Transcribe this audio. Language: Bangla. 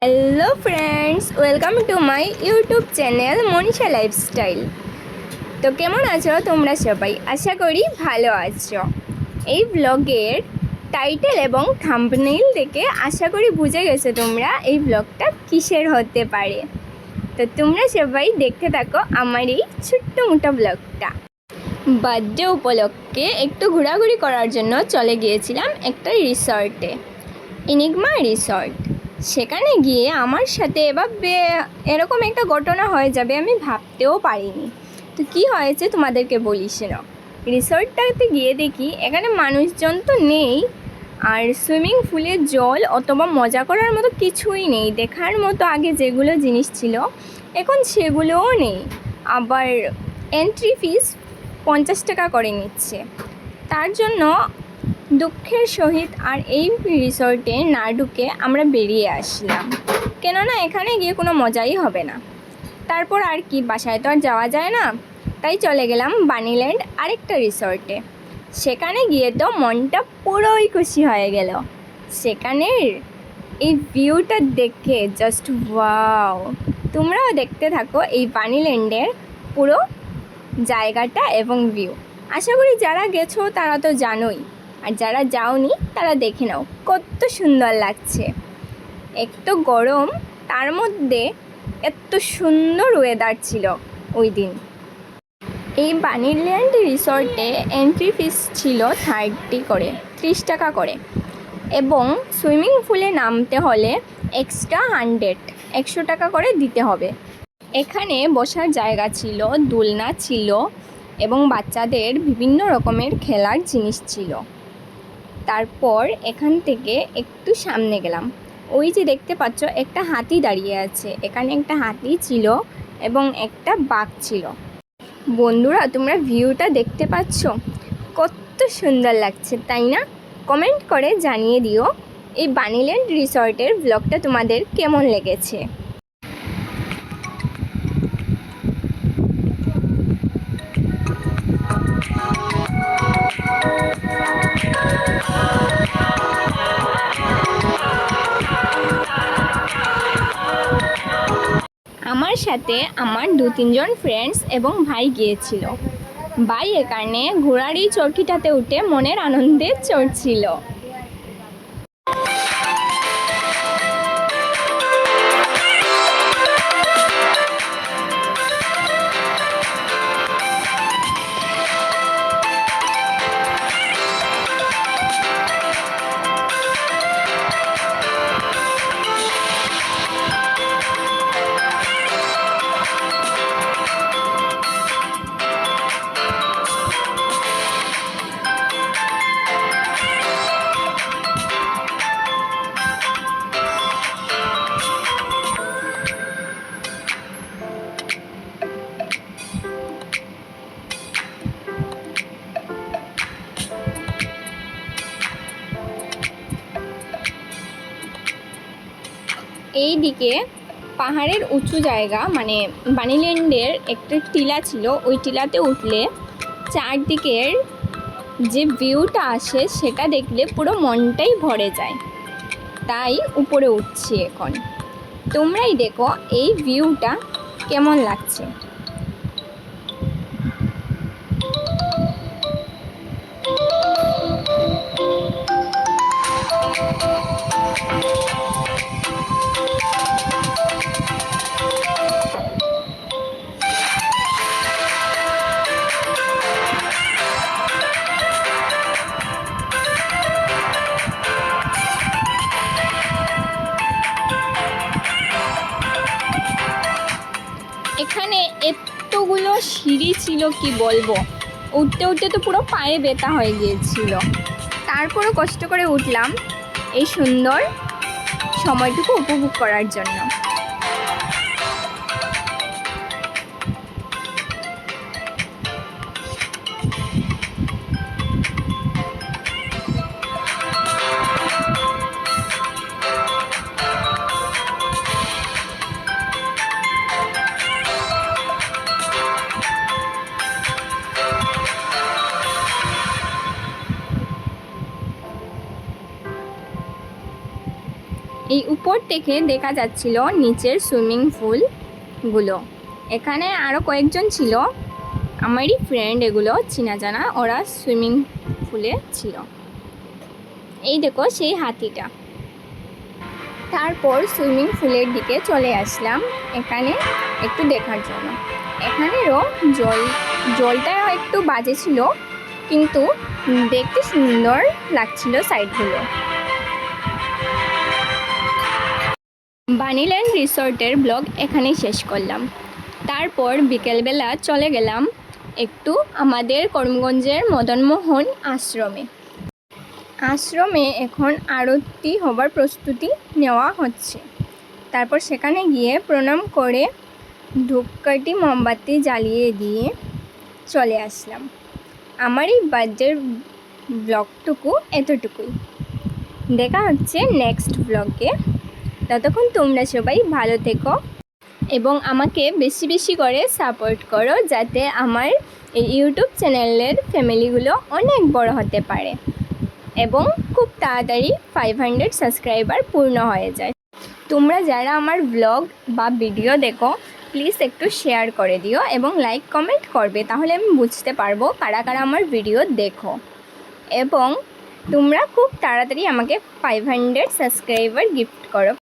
Hello friends, welcome to my YouTube channel Manisha lifestyle. তো কেমন আছো তোমরা সবাই? আশা করি ভালো আছো। এই ব্লগের টাইটেল এবং থাম্বনেইল দেখে আশা করি বুঝে গেছো তোমরা এই ব্লগটা কিসের হতে পারে। তো তোমরা সবাই দেখতে থাকো আমার এই ছোট্ট মোটো ব্লগটা। বার্থডে উপলক্ষে একটু ঘোরাঘুরি করার জন্য চলে গিয়েছিলাম একটা রিসর্টে, এনিগমা রিসর্ট। সেখানে গিয়ে আমার সাথে এরকম একটা ঘটনা হয়ে যাবে আমি ভাবতেও পারিনি। তো কী হয়েছে তোমাদেরকে বলি শোনো। রিসর্টটাতে গিয়ে দেখি এখানে মানুষজন তো নেই, আর সুইমিং পুলে জল অথবা মজা করার মতো কিছুই নেই। দেখার মতো আগে যেগুলো জিনিস ছিল এখন সেগুলোও নেই। আবার এন্ট্রি ফিস 50 টাকা করে নিচ্ছে। তার জন্য দুঃখের সহিত আর এই রিসর্টে না ঢুকে আমরা বেরিয়ে আসলাম, কেননা এখানে গিয়ে কোনো মজাই হবে না। তারপর আর কি, বাসায় তো আর যাওয়া যায় না, তাই চলে গেলাম বানিল্যান্ড আরেকটা রিসর্টে। সেখানে গিয়ে তো মনটা পুরোই খুশি হয়ে গেল। সেখানের এই ভিউটা দেখে জাস্ট ওয়াও। তোমরাও দেখতে থাকো এই বানিল্যান্ডের পুরো জায়গাটা এবং ভিউ। আশা করি যারা গেছো তারা তো জানোই, আর যারা যাওনি তারা দেখে নাও কত সুন্দর লাগছে। একটু গরম, তার মধ্যে এত সুন্দর ওয়েদার ছিল ওই দিন। এই বানিল্যান্ড রিসর্টে এন্ট্রি ফিস ছিল 30 টাকা করে, এবং সুইমিং পুলে নামতে হলে এক্সট্রা 100 টাকা করে দিতে হবে। এখানে বসার জায়গা ছিল, দোলনা ছিল এবং বাচ্চাদের বিভিন্ন রকমের খেলার জিনিস ছিল। তারপর এখান থেকে একটু সামনে গেলাম, ওই যে দেখতে পাচ্ছ একটা হাতি দাঁড়িয়ে আছে। এখানে একটা হাতি ছিল এবং একটা বাঘ ছিল। বন্ধুরা, তোমরা ভিউটা দেখতে পাচ্ছ কত সুন্দর লাগছে, তাই না? কমেন্ট করে জানিয়ে দিও এই বানিল্যান্ড রিসর্টের ব্লগটা তোমাদের কেমন লেগেছে। আমার সাথে আমার 2-3 জন ফ্রেন্ডস এবং ভাই গিয়েছিল। ভাই এখানে ঘোড়ার এই চরকিটাতে উঠে মনের আনন্দে চড়ছিল। এই দিকে পাহাড়ের উঁচু জায়গা, মানে বানিল্যান্ডের একটা টিলা ছিল, ওই টিলাতে উঠলে চারদিকের যে ভিউটা আসে সেটা দেখলে পুরো মনটাই ভরে যায়। তাই উপরে উঠছি এখন। তোমরাই দেখো এই ভিউটা কেমন লাগছে। এখানে এতগুলো সিঁড়ি ছিল কি বলবো, উঠতে উঠতে তো পুরো পায়ে ব্যথা হয়ে গিয়েছিল। তারপরও কষ্ট করে উঠলাম এই সুন্দর সময়টুকু উপভোগ করার জন্য। এই উপর থেকে দেখা যাচ্ছিল নিচের সুইমিং পুলগুলো। এখানে আরও কয়েকজন ছিল, আমারই ফ্রেন্ড, এগুলো চেনা জানা, ওরা সুইমিং পুলে ছিল। এই দেখো সেই হাতিটা। তারপর সুইমিং পুলের দিকে চলে আসলাম এখানে একটু দেখার জন্য। এখানেরও জলটাও একটু বাজে ছিল, কিন্তু দেখতে সুন্দর লাগছিল সাইডগুলো। বানিল্যান্ড রিসর্টের ব্লগ এখানেই শেষ করলাম। তারপর বিকেলবেলা চলে গেলাম একটু আমাদের করিমগঞ্জের মদনমোহন আশ্রমে এখন আরতি হবার প্রস্তুতি নেওয়া হচ্ছে। তারপর সেখানে গিয়ে প্রণাম করে ধূপকাঠি মোমবাতি জ্বালিয়ে দিয়ে চলে আসলাম। আমার এই বার্থডের ব্লগটুকু এতটুকুই। দেখা হচ্ছে নেক্সট ব্লগে। ততক্ষণ তোমরা সবাই ভালো থেকো এবং আমাকে বেশি বেশি করে সাপোর্ট করো, যাতে আমার এই ইউটিউব চ্যানেলের ফ্যামিলিগুলো অনেক বড় হতে পারে এবং খুব তাড়াতাড়ি 500 সাবস্ক্রাইবার পূর্ণ হয়ে যায়। তোমরা যারা আমার ব্লগ বা ভিডিও দেখো, প্লিজ একটু শেয়ার করে দিও এবং লাইক কমেন্ট করবে, তাহলে আমি বুঝতে পারবো কারা কারা আমার ভিডিও দেখো। এবং তোমরা খুব তাড়াতাড়ি আমাকে 500 সাবস্ক্রাইবার গিফট করো।